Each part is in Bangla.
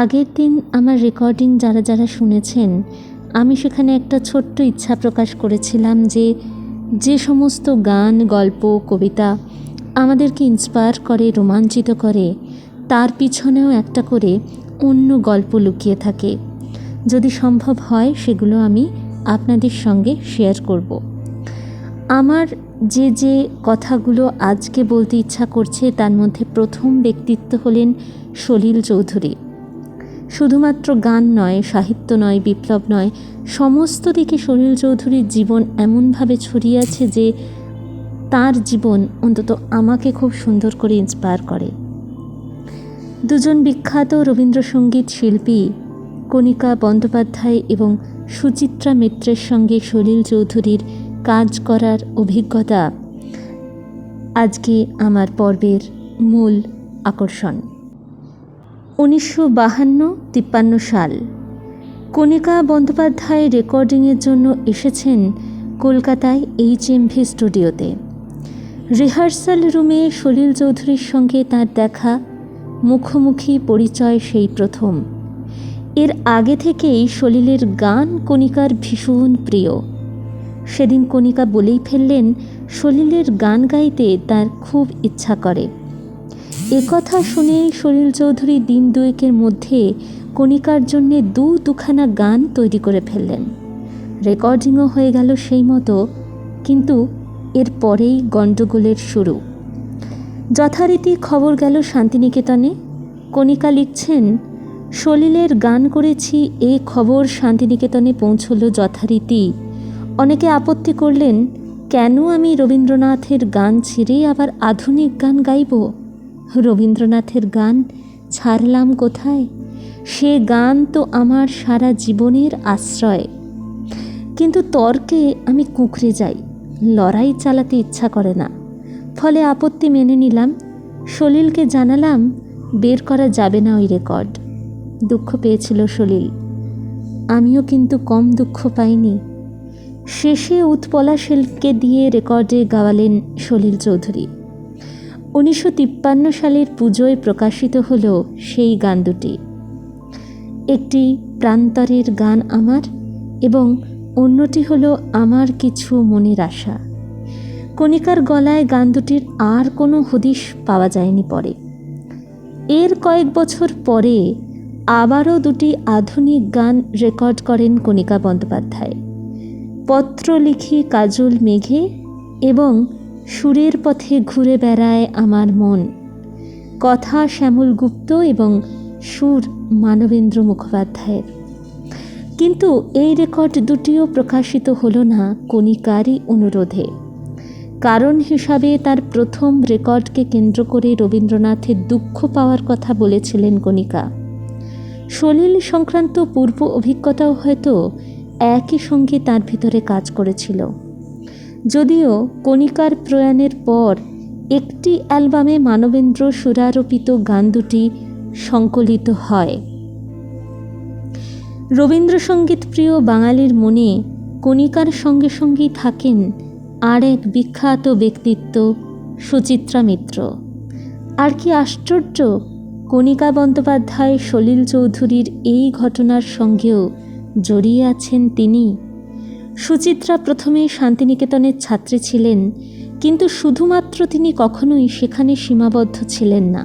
আগের দিন আমার রেকর্ডিং যারা যারা শুনেছেন, আমি সেখানে একটা ছোট্ট ইচ্ছা প্রকাশ করেছিলাম যে সমস্ত গান, গল্প, কবিতা আমাদেরকে ইন্সপায়ার করে, রোমাঞ্চিত করে, তার পিছনেও একটা করে অন্য গল্প লুকিয়ে থাকে। যদি সম্ভব হয় সেগুলো আমি আপনাদের সঙ্গে শেয়ার করব। আমার যে কথাগুলো আজকে বলতে ইচ্ছা করছে তার মধ্যে প্রথম ব্যক্তিত্ব হলেন সলিল চৌধুরী। শুধুমাত্র গান নয়, সাহিত্য নয়, বিপ্লব নয়, সমস্ত দিকে সলিল চৌধুরীর জীবন এমনভাবে ছড়িয়ে আছে যে তার জীবন অন্তত আমাকে খুব সুন্দর করে ইন্সপায়ার করে। দুজন বিখ্যাত রবীন্দ্রসঙ্গীত শিল্পী কণিকা বন্দ্যোপাধ্যায় এবং সুচিত্রা মিত্রের সঙ্গে সলিল চৌধুরীর কাজ করার অভিজ্ঞতা আজকে আমার পর্বের মূল আকর্ষণ। 1952-53 সাল কণিকা বন্দ্যোপাধ্যায় রেকর্ডিংয়ের জন্য এসেছেন কলকাতায় HMV স্টুডিওতে। রিহার্সাল রুমে সলিল চৌধুরীর সঙ্গে তার দেখা, মুখোমুখি পরিচয় সেই প্রথম। এর আগে থেকেই সলিলের গান কণিকার ভীষণ প্রিয়। সেদিন কণিকা বলেই ফেললেন সলিলের গান গাইতে তার খুব ইচ্ছা করে। একথা শুনে সলিল চৌধুরী দিন দুয়েকের মধ্যে কণিকার জন্যে দুখানা গান তৈরি করে ফেললেন। রেকর্ডিংও হয়ে গেল সেই মতো, কিন্তু এর পরেই গণ্ডগোলের শুরু। যথারীতি খবর গেল শান্তিনিকেতনে। কণিকা লিখছেন, সলিলের গান করেছি এ খবর শান্তিনিকেতনে পৌঁছল যথারীতি। অনেকে আপত্তি করলেন, কেন আমি রবীন্দ্রনাথের গান ছেড়ে আবার আধুনিক গান গাইব? রবীন্দ্রনাথের গান ছাড়লাম কোথায়? সে গান তো আমার সারা জীবনের আশ্রয়। কিন্তু তর্কে আমি কুঁকড়ে যাই, লড়াই চালাতে ইচ্ছা করে না। ফলে আপত্তি মেনে নিলাম। সলিলকে জানালাম বের করা যাবে না ওই রেকর্ড। দুঃখ পেয়েছিল সলিল, আমিও কিন্তু কম দুঃখ পাইনি। শেষে উৎপলা সেনকে দিয়ে রেকর্ডে গাওয়ালেন সলিল চৌধুরী। 1953 সালের পুজোয় প্রকাশিত হলো সেই গান দুটি। একটি প্রান্তরের গান আমার, এবং অন্যটি হলো আমার কিছু মনের আশা। কণিকার গলায় গান দুটির আর কোনো হদিশ পাওয়া যায়নি পরে। এর কয়েক বছর পরে আবারও দুটি আধুনিক গান রেকর্ড করেন কণিকা বন্দ্যোপাধ্যায়। পত্র লিখি কাজল মেঘে এবং সুরের পথে ঘুরে বেড়ায় আমার মন। কথা শ্যামল গুপ্ত এবং সুর মানবেন্দ্র মুখোপাধ্যায়ের। কিন্তু এই রেকর্ড দুটিও প্রকাশিত হলো না কণিকারই অনুরোধে। কারণ হিসাবে তার প্রথম রেকর্ডকে কেন্দ্র করে রবীন্দ্রনাথের দুঃখ পাওয়ার কথা বলেছিলেন কণিকা। সলিল সংক্রান্ত পূর্ব অভিজ্ঞতাও হয়তো একই সঙ্গে তার ভিতরে কাজ করেছিল। যদিও কণিকার প্রয়াণের পর একটি অ্যালবামে মানবেন্দ্র সুরারোপিত গান দুটি সংকলিত হয়। রবীন্দ্রসঙ্গীত প্রিয় বাঙালির মনে কণিকার সঙ্গে সঙ্গেই থাকেন আর এক বিখ্যাত ব্যক্তিত্ব সুচিত্রা মিত্র। আর কি আশ্চর্য, কণিকা বন্দ্যোপাধ্যায় সলিল চৌধুরীর এই ঘটনার সঙ্গেও জড়িয়ে আছেন তিনি। সুচিত্রা প্রথমে শান্তিনিকেতনের ছাত্রী ছিলেন, কিন্তু শুধুমাত্র তিনি কখনোই সেখানে সীমাবদ্ধ ছিলেন না।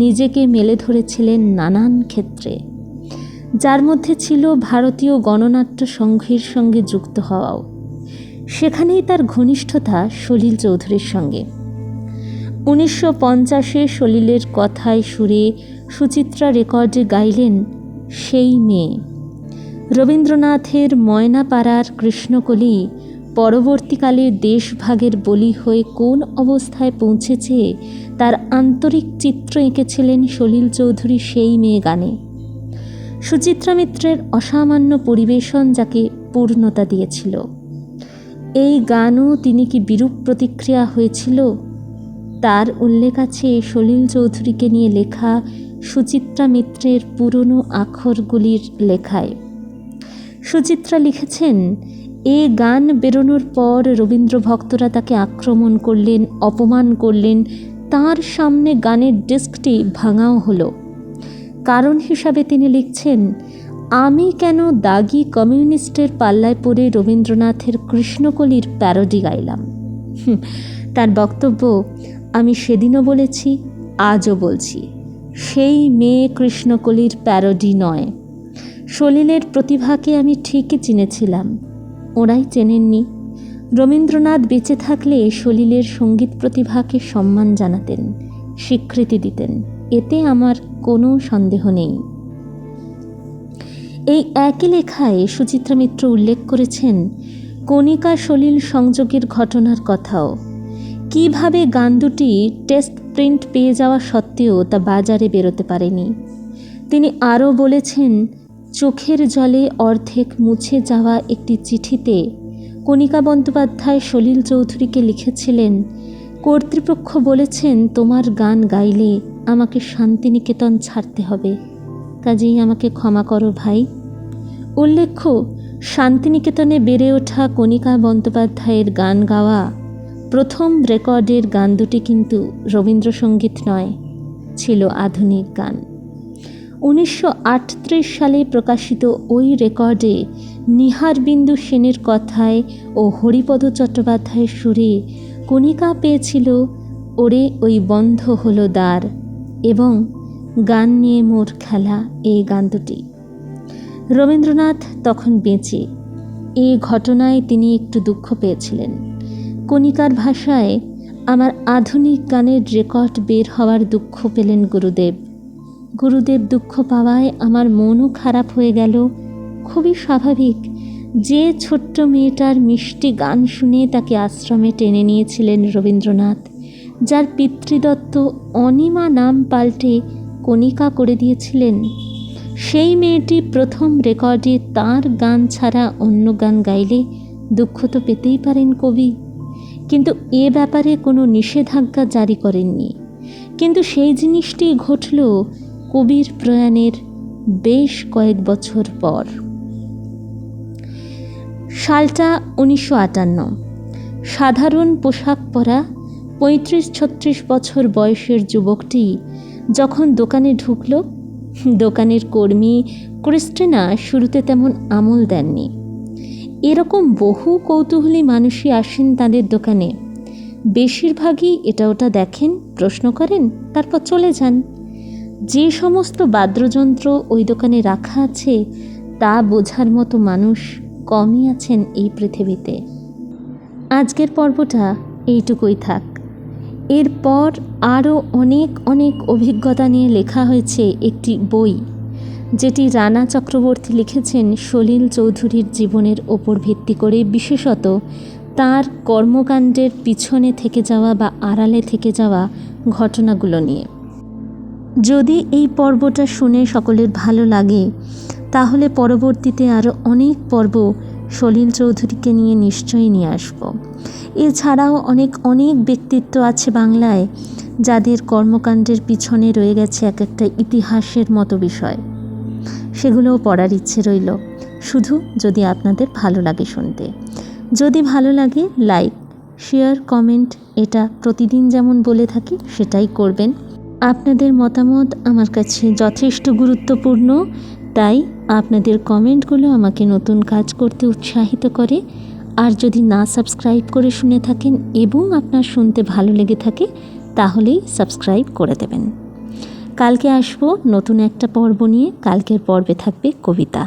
নিজেকে মেলে ধরেছিলেন নানান ক্ষেত্রে, যার মধ্যে ছিল ভারতীয় গণনাট্য সংঘের সঙ্গে যুক্ত হওয়াও। সেখানেই তার ঘনিষ্ঠতা সলিল চৌধুরীর সঙ্গে। 1950-এ সলিলের কথায় সুরে সুচিত্রা রেকর্ডে গাইলেন সেই মেয়ে। রবীন্দ্রনাথের ময়নাপাড়ার কৃষ্ণকলি পরবর্তীকালে দেশভাগের বলি হয়ে কোন অবস্থায় পৌঁছেছে তার আন্তরিক চিত্র এঁকেছিলেন সলিল চৌধুরী সেই মেয়ে গানে। সুচিত্রা মিত্রের অসামান্য পরিবেশন যাকে পূর্ণতা দিয়েছিল। এই গানও তিনি কি বিরূপ প্রতিক্রিয়া হয়েছিল তার উল্লেখ আছে সলিল চৌধুরীকে নিয়ে লেখা সুচিত্রা মিত্রের পুরনো আখরগুলির লেখায়। সুচিত্রা লিখেছেন, এ গান বেরোনোর পর রবীন্দ্র ভক্তরা তাকে আক্রমণ করলেন, অপমান করলেন, তার সামনে গানের ডিস্কটি ভাঙাও হলো। কারণ হিসাবে তিনি লিখছেন, আমি কেন দাগি কমিউনিস্টের পাল্লায় পড়ে রবীন্দ্রনাথের কৃষ্ণকলির প্যারোডি গাইলাম। তার বক্তব্য, আমি সেদিনও বলেছি, আজও বলছি, সেই মেয়ে কৃষ্ণকলির প্যারোডি নয়। সলিলের প্রতিভাকে আমি ঠিকই চিনেছিলাম, ওরাই চেনেননি। রবীন্দ্রনাথ বেঁচে থাকলে সলিলের সঙ্গীত প্রতিভাকে সম্মান জানাতেন, স্বীকৃতি দিতেন, এতে আমার কোনো সন্দেহ নেই। এই একই লেখায় সুচিত্রা মিত্র উল্লেখ করেছেন কণিকা সলিল সংযোগের ঘটনার কথাও, কিভাবে গান দুটি টেস্ট প্রিন্ট পেয়ে যাওয়া সত্ত্বেও তা বাজারে বেরোতে পারেনি। তিনি আরও বলেছেন, চোখের জলে অর্ধেক মুছে যাওয়া একটি চিঠিতে কণিকা বন্দ্যোপাধ্যায় সলিল চৌধুরীকে লিখেছিলেন, কর্তৃপক্ষ বলেছেন তোমার গান গাইলে আমাকে শান্তিনিকেতন ছাড়তে হবে, কাজেই আমাকে ক্ষমা করো ভাই। উল্লেখ্য, শান্তিনিকেতনে বেড়ে ওঠা কণিকা বন্দ্যোপাধ্যায়ের গান গাওয়া প্রথম রেকর্ডের গান দুটি কিন্তু রবীন্দ্রসঙ্গীত নয়, ছিল আধুনিক গান। 1938 সালে প্রকাশিত ওই রেকর্ডে নিহারবিন্দু সেনের কথায় ও হরিপদ চট্টোপাধ্যায়ের সুরে কণিকা পেয়েছিল ওরে ওই বন্ধ হলো দ্বার এবং গান নিয়ে মোর খেলা, এই গান দুটি। রবীন্দ্রনাথ তখন বেঁচে, এই ঘটনায় তিনি একটু দুঃখ পেয়েছিলেন। কণিকার ভাষায়, আমার আধুনিক গানের রেকর্ড বের হওয়ার দুঃখ পেলেন গুরুদেব। গুরুদেব দুঃখ পাওয়ায় আমার মনও খারাপ হয়ে গেল। খুবই স্বাভাবিক, যে ছোট্ট মেয়েটার মিষ্টি গান শুনে তাকে আশ্রমে টেনে নিয়েছিলেন রবীন্দ্রনাথ, যার পিতৃদত্ত অনিমা নাম পাল্টে কণিকা করে দিয়েছিলেন, সেই মেয়েটি প্রথম রেকর্ডে তার গান ছাড়া অন্য গান গাইলে দুঃখ তো পেতেই পারেন কবি, কিন্তু এ ব্যাপারে কোনো নিষেধাজ্ঞা জারি করেননি। কিন্তু সেই জিনিসটি ঘটল কবির প্রয়াণের বেশ কয়েক বছর পর। সালটা 1958। সাধারণ পোশাক পরা 35-36 বছর বয়সের যুবকটি যখন দোকানে ঢুকল, দোকানের কর্মী ক্রিস্টিনা শুরুতে তেমন আমল দেননি। এরকম বহু কৌতূহলী মানুষই আসেন তাদের দোকানে, বেশিরভাগই এটা ওটা দেখেন, প্রশ্ন করেন, তারপর চলে যান। যে সমস্ত বাদ্যযন্ত্র ওই দোকানে রাখা আছে তা বোঝার মতো মানুষ কমই আছেন এই পৃথিবীতে। আজকের পর্বটা এইটুকুই থাক। এরপর আরও অনেক অনেক অভিজ্ঞতা নিয়ে লেখা হয়েছে একটি বই, যেটি রানা চক্রবর্তী লিখেছেন সলিল চৌধুরীর জীবনের ওপর ভিত্তি করে, বিশেষত তার কর্মকাণ্ডের পিছনে থেকে যাওয়া বা আড়ালে থেকে যাওয়া ঘটনাগুলো নিয়ে। যদি এই পর্বটা শুনে সকলের ভালো লাগে, তাহলে পরবর্তীতে আরও অনেক পর্ব সলিল চৌধুরীকে নিয়ে নিশ্চয়ই নিয়ে আসব। এছাড়াও অনেক অনেক ব্যক্তিত্ব আছে বাংলায়, যাদের কর্মকাণ্ডের পিছনে রয়ে গেছে এক একটা ইতিহাসের মতো বিষয়, সেগুলোও পড়ার ইচ্ছে রইল, শুধু যদি আপনাদের ভালো লাগে শুনতে। যদি ভালো লাগে লাইক, শেয়ার, কমেন্ট, এটা প্রতিদিন যেমন বলে থাকি সেটাই করবেন। আপনাদের মতামত আমার কাছে যথেষ্ট গুরুত্বপূর্ণ, তাই আপনাদের কমেন্টগুলো আমাকে নতুন কাজ করতে উৎসাহিত করে। আর যদি না সাবস্ক্রাইব করে শুনে থাকেন এবং আপনার শুনতে ভালো লেগে থাকে, তাহলেই সাবস্ক্রাইব করে দেবেন। কালকে আসবো নতুন একটা পর্ব নিয়ে। কালকের পর্বে থাকবে কবিতা।